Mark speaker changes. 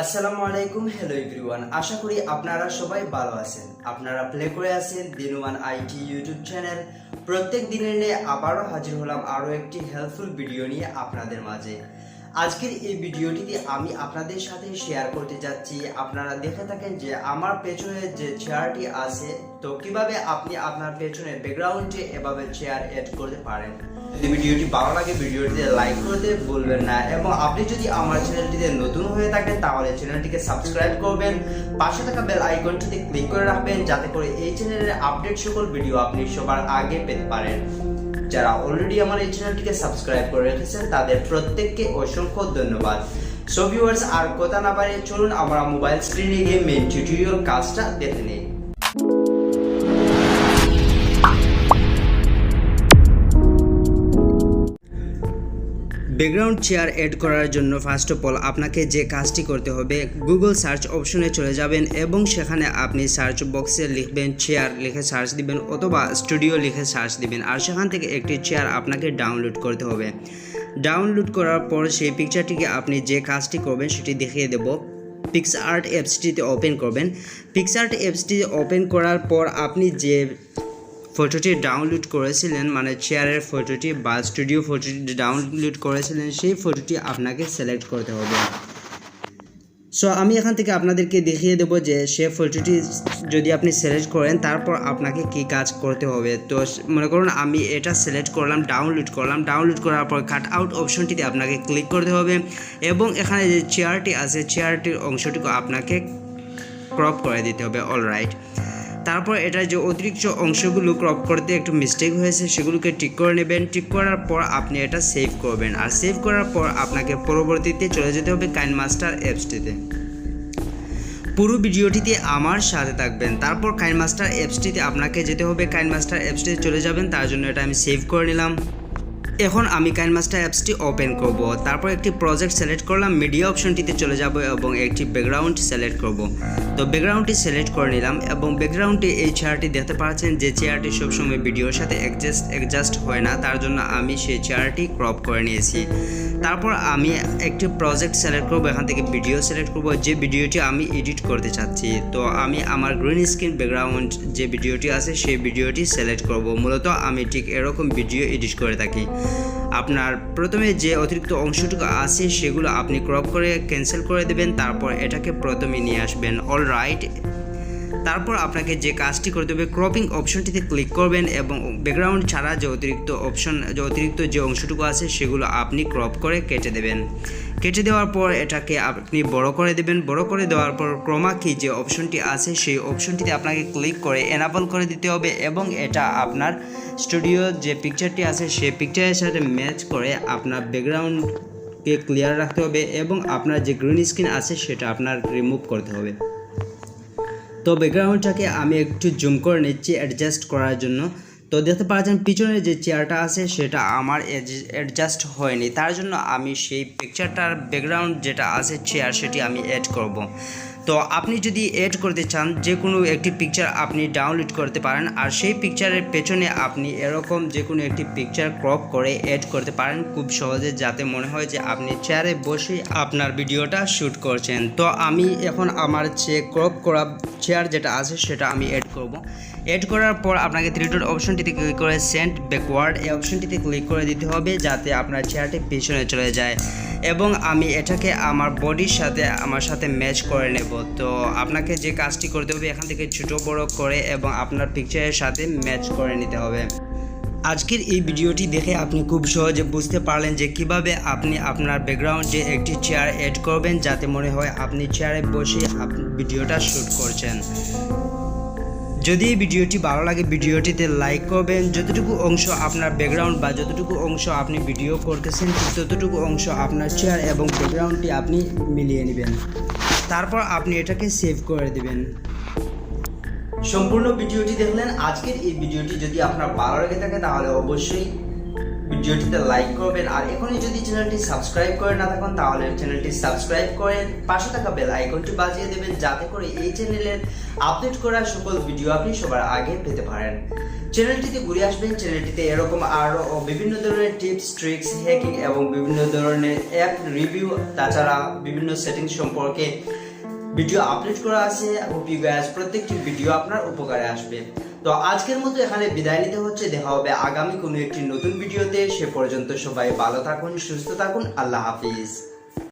Speaker 1: আসসালামু আলাইকুম, hello everyone. আশা করি আপনারা সবাই ভালো আছেন। আপনারা প্লে করে আছেন নুমান আইটি ইউটিউব চ্যানেল। প্রত্যেক দিনের নিয়ে আবারও হাজির হলাম আরও একটি হেল্পফুল ভিডিও নিয়ে আপনাদের মাঝে। আজকের এই ভিডিওটিতে আমি আপনাদের সাথে শেয়ার করতে যাচ্ছি, আপনারা দেখে থাকেন যে আমার পেছনে যে চেয়ারটি আছে, তো কিভাবে আপনি আপনার পেছনে ব্যাকগ্রাউন্ডে এভাবে চেয়ার এড করতে পারেন। যদি ভিডিওটি ভালো লাগে ভিডিওটিতে লাইক করতে ভুলবেন না, এবং আপনি যদি আমার চ্যানেলটিতে নতুন হয়ে থাকেন তাহলে চ্যানেলটিকে সাবস্ক্রাইব করবেন, পাশে থাকা বেল আইকনটিতে ক্লিক করে রাখবেন যাতে করে এই চ্যানেলের আপডেট সকল ভিডিও আপনি সবার আগে পেতে পারেন। যারা অলরেডি আমার এই চ্যানেলটিকে সাবস্ক্রাইব করে রেখেছেন তাদের প্রত্যেককে অসংখ্য ধন্যবাদ। সো ভিউয়ার্স, আর কথা না বাড়িয়ে চলুন আমরা মোবাইল স্ক্রিনে গিয়ে মেইন টিউটোরিয়াল কাজটা দেখে নিই। ব্যাকগ্রাউন্ড চেয়ার এড করার জন্য ফার্স্ট অফ অল আপনাকে যে কাজটি করতে হবে, গুগল সার্চ অপশনে চলে যাবেন এবং সেখানে আপনি সার্চ বক্সে লিখবেন চেয়ার লিখে সার্চ দিবেন, অথবা স্টুডিও লিখে সার্চ দিবেন, আর সেখান থেকে একটি চেয়ার আপনাকে ডাউনলোড করতে হবে। ডাউনলোড করার পর সেই পিকচারটিকে আপনি যে কাজটি করবেন সেটি দেখিয়ে দেব। পিক্সআর্ট অ্যাপসটিতে ওপেন করবেন। পিক্সআর্ট অ্যাপসটি ওপেন করার পর আপনি যে ফটোটি ডাউনলোড করেছিলেন, মানে চেয়ারের ফটোটি বা স্টুডিও ফটোটি ডাউনলোড করেছিলেন, সেই ফটোটি আপনাকে সিলেক্ট করতে হবে। সো আমি এখান থেকে আপনাদেরকে দেখিয়ে দেবো যে সে ফটোটি যদি আপনি সিলেক্ট করেন তারপর আপনাকে কি কাজ করতে হবে। তো মনে করুন আমি এটা সিলেক্ট করলাম, ডাউনলোড করার পর কাট আউট অপশনটিতে আপনাকে ক্লিক করতে হবে, এবং এখানে যে চেয়ারটি আছে চেয়ারটির অংশটুকু আপনাকে ক্রপ করে দিতে হবে। অলরাইট, তারপর এটা যে অতিরিক্ত অংশগুলো ক্রপ করতে একটু মিস্টেক হয়েছে সেগুলোকে ঠিক করে নেবেন। ঠিক করার পর আপনি এটা সেভ করবেন, আর সেভ করার পর আপনাকে পরবর্তীতে চলে যেতে হবে কাইনমাস্টার অ্যাপসটিতে। পুরো ভিডিওটিতে আমার সাথে থাকবেন। তারপর কাইনমাস্টার অ্যাপসটিতে আপনাকে যেতে হবে। কাইনমাস্টার অ্যাপসটিতে চলে যাবেন, তার জন্য এটা আমি সেভ করে নিলাম। এখন আমি কাইনমাস্টার অ্যাপসটি ওপেন করব। তারপর একটি প্রজেক্ট সিলেক্ট করলাম, মিডিয়া অপশনটিতে চলে যাব এবং একটি ব্যাকগ্রাউন্ড সিলেক্ট করব। তো ব্যাকগ্রাউন্ডটি সিলেক্ট করে নিলাম, এবং ব্যাকগ্রাউন্ডে এই চেয়ারটি দেখতে পাচ্ছেন যে চেয়ারটি সবসময় ভিডিওর সাথে অ্যাডজাস্ট হয় না, তার জন্য আমি সেই চেয়ারটি ক্রপ করে নিয়েছি। তারপর আমি একটি প্রজেক্ট সিলেক্ট করব, এখান থেকে ভিডিও সিলেক্ট করব যে ভিডিওটি আমি এডিট করতে চাচ্ছি। তো আমি আমার গ্রিন স্ক্রিন ব্যাকগ্রাউন্ড যে ভিডিওটি আছে সেই ভিডিওটি সিলেক্ট করব। মূলত আমি ঠিক এরকম ভিডিও এডিট করে থাকি। আপনার প্রথমে যে অতিরিক্ত অংশটুকু আছে সেগুলো আপনি ক্রপ করে ক্যান্সেল করে দেবেন, তারপর এটাকে প্রথমে নিয়ে আসবেন। অলরাইট, তারপর আপনাকে যে কাজটি করতে হবে, ক্রপিং অপশনটিতে ক্লিক করবেন এবং ব্যাকগ্রাউন্ড ছাড়া যে অতিরিক্ত যে অংশটুকু আছে সেগুলো আপনি ক্রপ করে কেটে দেবেন। কেটে দেওয়ার পর এটাকে আপনি বড় করে দেবেন। বড় করে দেওয়ার পর ক্রোমা কি যে অপশনটি আছে সেই অপশনটিতে আপনাকে ক্লিক করে এনাবল করে দিতে হবে, এবং এটা আপনার স্টুডিও যে পিকচারটি আছে সেই পিকচারের সাথে ম্যাচ করে আপনার ব্যাকগ্রাউন্ডকে ক্লিয়ার রাখতে হবে, এবং আপনার যে গ্রিন স্ক্রিন আছে সেটা আপনার রিমুভ করতে হবে। তো ব্যাকগ্রাউন্ডটাকে আমি একটু জুম করে নিচ্ছি অ্যাডজাস্ট করার জন্য। তো দেখতে পাচ্ছেন পিছনে যে চেয়ারটা আছে সেটা আমার অ্যাডজাস্ট হয়নি, তার জন্য আমি সেই পিকচারটার ব্যাকগ্রাউন্ড যেটা আছে চেয়ার সেটি আমি অ্যাড করব। তো আপনি যদি অ্যাড করতে চান যে কোনো একটি পিকচার আপনি ডাউনলোড করতে পারেন, আর সেই পিকচারের পেছনে আপনি এরকম যে কোনো একটি পিকচার ক্রপ করে অ্যাড করতে পারেন খুব সহজে, যাতে মনে হয় যে আপনি চেয়ারে বসে আপনার ভিডিওটা শ্যুট করছেন। তো আমি এখন আমার ক্রপ করা চেয়ার যেটা আছে সেটা আমি অ্যাড করব। অ্যাড করার পর আপনাকে থ্রি ডট অপশনটিতে ক্লিক করে সেন্ড ব্যাকওয়ার্ড এই অপশনটিতে ক্লিক করে দিতে হবে যাতে আপনার চেয়ারটি পিছনে চলে যায়, এবং আমি এটাকে আমার বডির সাথে আমার সাথে ম্যাচ করে নেব। তো আপনাকে যে কাজটি করতে হবে এখান থেকে ছোটো বড় করে এবং আপনার পিকচারের সাথে ম্যাচ করে নিতে হবে। আজকের এই ভিডিওটি দেখে আপনি খুব সহজে বুঝতে পারলেন যে কিভাবে আপনি আপনার ব্যাকগ্রাউন্ডে একটি চেয়ার অ্যাড করবেন যাতে মনে হয় আপনি চেয়ারে বসে ভিডিওটা শ্যুট করছেন। যদি এই ভিডিওটি ভালো লাগে ভিডিওটিতে লাইক করবেন। যতটুকু অংশ আপনার ব্যাকগ্রাউন্ড বা যতটুকু অংশ আপনি ভিডিও করতেছেন ঠিক ততটুকু অংশ আপনার চেয়ার এবং ব্যাকগ্রাউন্ডটি আপনি মিলিয়ে নেবেন। তারপর আপনি এটাকে সেভ করে দেবেন। সম্পূর্ণ ভিডিওটি দেখলেন। আজকের এই ভিডিওটি যদি আপনার ভালো লেগে থাকে তাহলে অবশ্যই ভিডিওটিতে লাইক করবেন আর এখনই যদি চ্যানেলটি সাবস্ক্রাইব করে না থাকেন তাহলে চ্যানেলটি সাবস্ক্রাইব করে পাশে থাকা বেল আইকনটি বাজিয়ে দেবেন যাতে করে এই চ্যানেলের আপডেট করা সকল ভিডিও আপনি সবার আগে পেতে পারেন। চ্যানেলটিতে ঘুরে আসবেন, চ্যানেলটিতে এরকম আরও বিভিন্ন ধরনের টিপস, ট্রিক্স, হ্যাকিং এবং বিভিন্ন ধরনের অ্যাপ রিভিউ, তাছাড়া বিভিন্ন সেটিংস সম্পর্কে ভিডিও আপলোড করা আছে। হোপ ইউ গাইস প্রত্যেকটি ভিডিও আপনার উপকারে আসবে। তো আজকের মতো এখানে বিদায় নিতে হচ্ছে, দেখা হবে আগামী কোনো একটি নতুন ভিডিওতে। সে পর্যন্ত সবাই ভালো থাকুন, সুস্থ থাকুন, আল্লাহ হাফিজ।